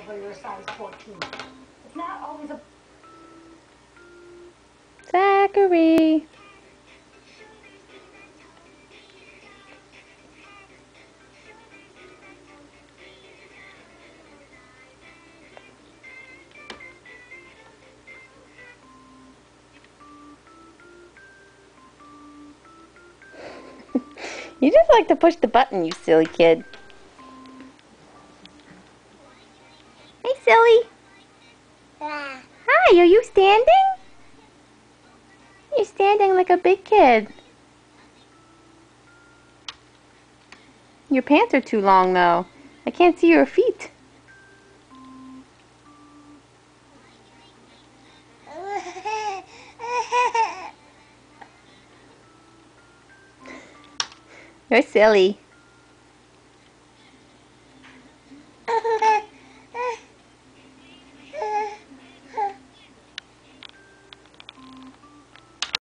over your size 14. It's not always a... Zachary. You just like to push the button, you silly kid. Hey, silly. Hi, are you standing? You're standing like a big kid. Your pants are too long, though. I can't see your feet. You're silly.